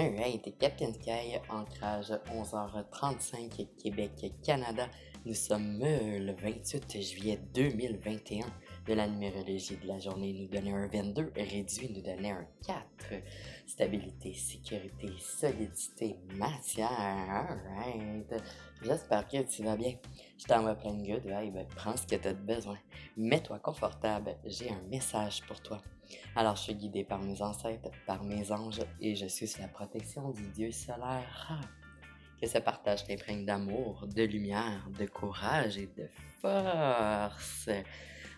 Alright, Captain Sky, ancrage 11h35 Québec-Canada. Nous sommes le 28 juillet 2021. De la numérologie de la journée nous donnait un 22, réduit nous donnait un 4. Stabilité, sécurité, solidité, matière. Alright. J'espère que tu vas bien. Je t'envoie plein de good vibes. Prends ce que tu as besoin. Mets-toi confortable. J'ai un message pour toi. Alors, je suis guidé par mes ancêtres, par mes anges, et je suis sous la protection du Dieu solaire Ra. Que ce partage t'imprègne d'amour, de lumière, de courage et de force.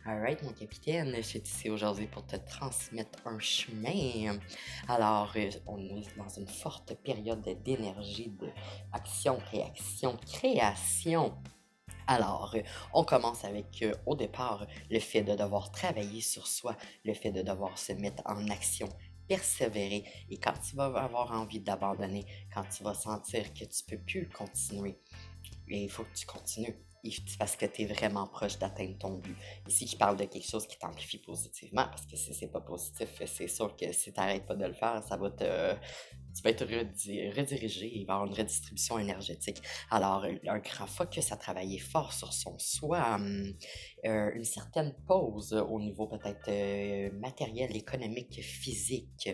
Alright, mon capitaine, je suis ici aujourd'hui pour te transmettre un chemin. Alors, on est dans une forte période d'énergie, de action, réaction, création. Alors, on commence avec, au départ, le fait de devoir travailler sur soi, le fait de devoir se mettre en action, persévérer. Et quand tu vas avoir envie d'abandonner, quand tu vas sentir que tu peux plus continuer, il faut que tu continues. Parce que tu es vraiment proche d'atteindre ton but. Ici, je parle de quelque chose qui t'amplifie positivement, parce que si c'est pas positif, c'est sûr que si tu n'arrêtes pas de le faire, tu vas être redirigé, il va y avoir une redistribution énergétique. Alors, un grand focus à travailler fort sur son soi, une certaine pause au niveau peut-être matériel, économique, physique.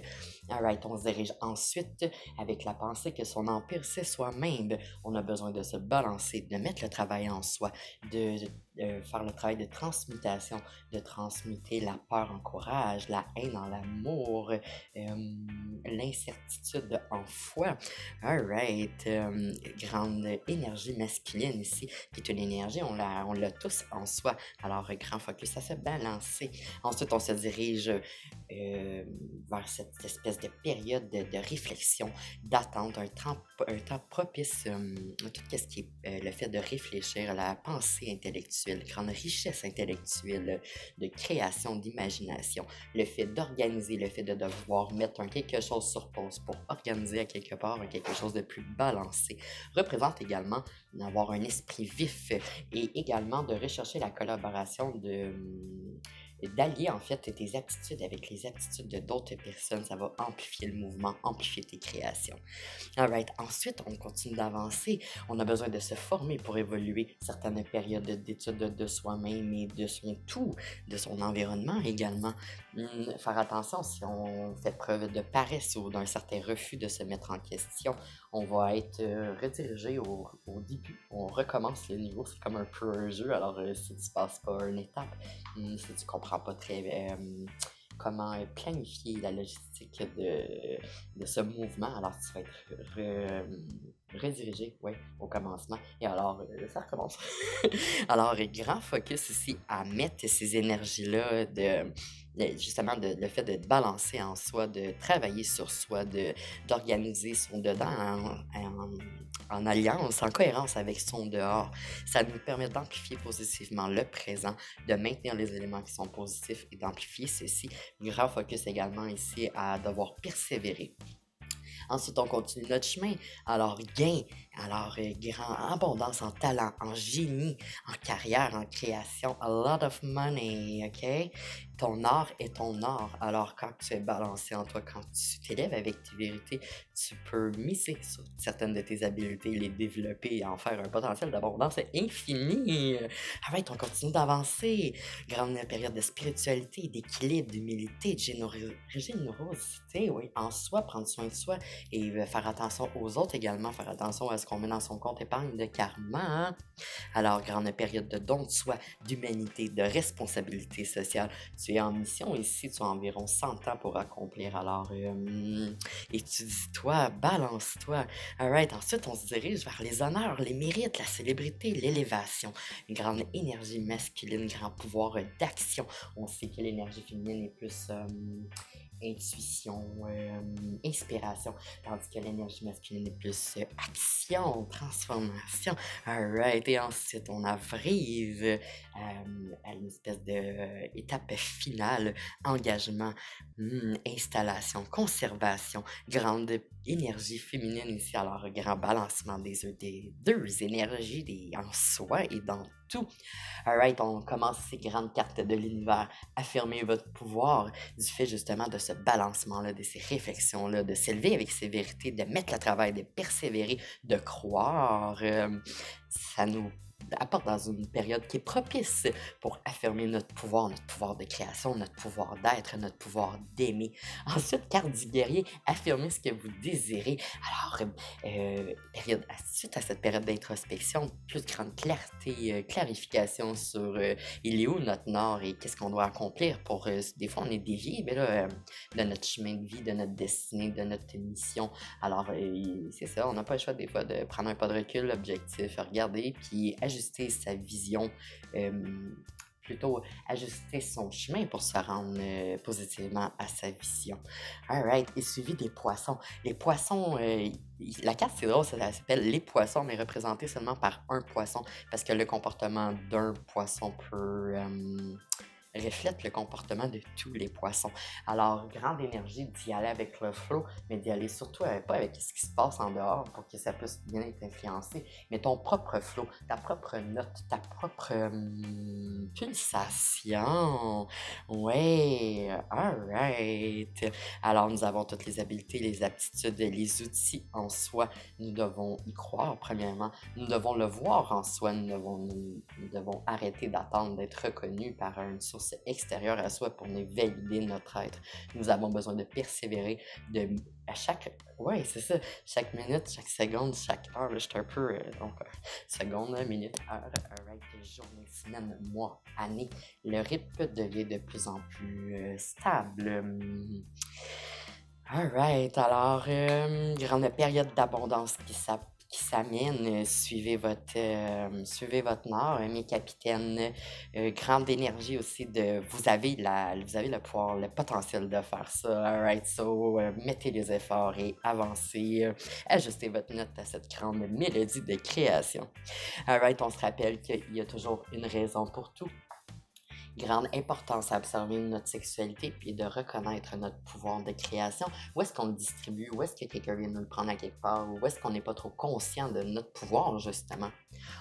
Alright, on se dirige ensuite avec la pensée que son empire, c'est soi-même. On a besoin de se balancer, de mettre le travail en soi, de faire le travail de transmutation, de transmuter la peur en courage, la haine en l'amour, l'incertitude en foi. Alright, grande énergie masculine ici, qui est une énergie, on l'a tous en soi. Alors, grand focus à se balancer. Ensuite, on se dirige vers cette espèce de période de réflexion, d'attente, un temps propice, tout ce qui est le fait de réfléchir, la pensée intellectuelle, grande richesse intellectuelle, de création, d'imagination, le fait d'organiser, le fait de devoir mettre quelque chose sur pause pour organiser à quelque part quelque chose de plus balancé, représente également d'avoir un esprit vif et également de rechercher la collaboration d'allier en fait tes aptitudes avec les aptitudes de d'autres personnes. Ça va amplifier le mouvement, amplifier tes créations. Alright, ensuite on continue d'avancer. On a besoin de se former pour évoluer certaines périodes d'études de soi-même et de son tout, de son environnement également. Faire attention si on fait preuve de paresse ou d'un certain refus de se mettre en question, on va être redirigé au début. On recommence le niveau, c'est comme un peu un jeu. Alors si tu passes pas une étape, si tu comprends pas très comment planifier la logistique de ce mouvement, alors tu vas être redirigé, ouais, au commencement. Et alors, ça recommence. Alors, grand focus ici à mettre ces énergies-là justement le fait de balancer en soi, de travailler sur soi, d'organiser son dedans en alliance, en cohérence avec son dehors. Ça nous permet d'amplifier positivement le présent, de maintenir les éléments qui sont positifs et d'amplifier ceci. Grand focus également ici à devoir persévérer. Ensuite, on continue notre chemin. Alors, gain, grand abondance en talent, en génie, en carrière, en création. A lot of money, OK? Ton art est ton art. Alors, quand tu es balancé en toi, quand tu t'élèves avec tes vérités, tu peux miser sur certaines de tes habiletés, les développer et en faire un potentiel d'abondance infini. Arrête, on continue d'avancer. Grande période de spiritualité, d'équilibre, d'humilité, de générosité, oui, en soi, prendre soin de soi et faire attention aux autres également, faire attention à ce qu'on met dans son compte épargne de karma. Hein? Alors, grande période de don de soi, d'humanité, de responsabilité sociale. Tu es en mission ici, tu as environ 100 ans pour accomplir. Alors, étudie-toi, balance-toi. Alright, ensuite, on se dirige vers les honneurs, les mérites, la célébrité, l'élévation. Une grande énergie masculine, grand pouvoir d'action. On sait que l'énergie féminine est plus intuition, inspiration, tandis que l'énergie masculine est plus action, transformation. Alright, et ensuite on arrive à une espèce de étape finale, engagement, installation, conservation, grande énergie féminine ici, alors grand balancement des deux énergies en soi et dans tout. Alright, on commence ces grandes cartes de l'univers. Affirmez votre pouvoir du fait justement de ce balancement-là, de ces réflexions-là, de s'élever avec ses vérités, de mettre le travail, de persévérer, de croire. Ça nous apporte dans une période qui est propice pour affirmer notre pouvoir de création, notre pouvoir d'être, notre pouvoir d'aimer. Ensuite, carte du guerrier, affirmez ce que vous désirez. Alors, suite à cette période d'introspection, plus grande clarté, clarification sur il est où notre nord et qu'est-ce qu'on doit accomplir pour, des fois on est dévié, mais là, de notre chemin de vie, de notre destinée, de notre mission. Alors, c'est ça, on n'a pas le choix des fois de prendre un pas de recul, l'objectif, regarder, puis ajuster sa vision, plutôt ajuster son chemin pour se rendre positivement à sa vision. Alright, et suivi des poissons. Les poissons, la carte c'est drôle, ça s'appelle les poissons, mais représenté seulement par un poisson, parce que le comportement d'un poisson peut reflète le comportement de tous les poissons. Alors, grande énergie d'y aller avec le flow, mais d'y aller surtout pas avec ce qui se passe en dehors pour que ça puisse bien être influencé, mais ton propre flow, ta propre note, ta propre pulsation. Ouais, alright. Alors, nous avons toutes les habiletés, les aptitudes, les outils en soi. Nous devons y croire, premièrement. Nous devons le voir en soi. Nous devons arrêter d'attendre d'être reconnus par une source extérieure à soi pour nous valider notre être. Nous avons besoin de persévérer à chaque... Ouais, c'est ça. Chaque minute, chaque seconde, chaque heure. Là, je suis un peu... seconde, minute, heure, alright, journée, semaine, mois, année. Le rythme devient de plus en plus stable. Alright, alors, grande période d'abondance qui s'amène. Suivez votre nord, mes capitaines. Grande énergie aussi de... vous avez le pouvoir, le potentiel de faire ça. Alright, so, mettez les efforts et avancez. Ajustez votre note à cette grande mélodie de création. Alright, on se rappelle qu'il y a toujours une raison pour tout. Grande importance à observer notre sexualité puis de reconnaître notre pouvoir de création. Où est-ce qu'on le distribue? Où est-ce que quelqu'un vient nous le prendre à quelque part? Où est-ce qu'on n'est pas trop conscient de notre pouvoir, justement?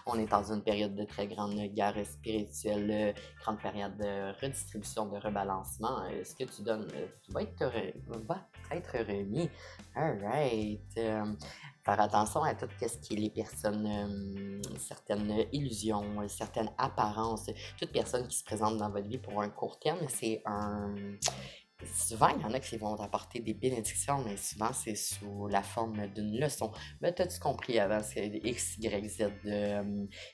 On est dans une période de très grande guerre spirituelle, grande période de redistribution, de rebalancement. Ce que tu donnes va être remis. Alright. Faire attention à tout ce qui est les personnes, certaines illusions, certaines apparences. Toute personne qui se présente dans votre vie pour un court terme, c'est un... Souvent, il y en a qui vont apporter des bénédictions, mais souvent, c'est sous la forme d'une leçon. Mais t'as-tu compris avant, c'est des X, Y, Z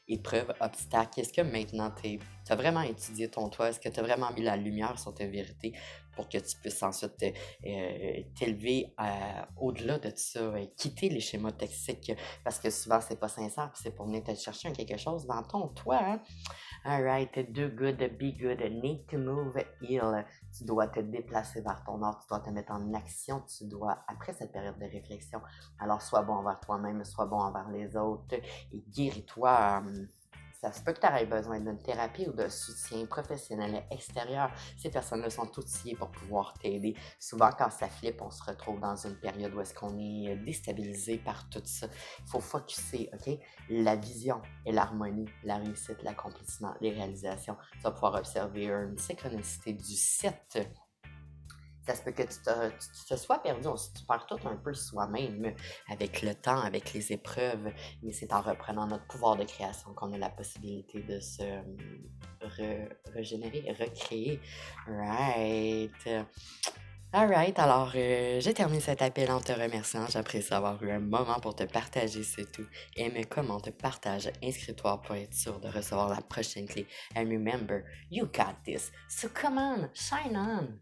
épreuves, obstacles. Est-ce que maintenant, tu as vraiment étudié ton toi? Est-ce que tu as vraiment mis la lumière sur ta vérité pour que tu puisses ensuite t'élever au-delà de ça, quitter les schémas toxiques? Parce que souvent, c'est pas sincère, puis c'est pour venir te chercher quelque chose dans ton toi. Hein? Alright, do good, be good, need to move, heal. Tu dois te déplacer vers ton nord, tu dois te mettre en action, tu dois, après cette période de réflexion, alors sois bon envers toi-même, sois bon envers les autres et guéris-toi. Ça se peut que tu aurais besoin d'une thérapie ou de soutien professionnel extérieur. Ces personnes-là sont outillées pour pouvoir t'aider. Souvent, quand ça flippe, on se retrouve dans une période où est-ce qu'on est déstabilisé par tout ça. Il faut focusser, OK? La vision et l'harmonie, la réussite, l'accomplissement, les réalisations. Tu vas pouvoir observer une synchronicité du 7. Ça se peut que tu te sois perdu, on se perd tout un peu soi-même avec le temps, avec les épreuves, mais c'est en reprenant notre pouvoir de création qu'on a la possibilité de se régénérer, recréer. Right. Alright, alors j'ai terminé cet appel en te remerciant. J'apprécie avoir eu un moment pour te partager ce tout. Aime comment te partage. Inscris-toi pour être sûr de recevoir la prochaine clé. And remember, you got this. So come on, shine on!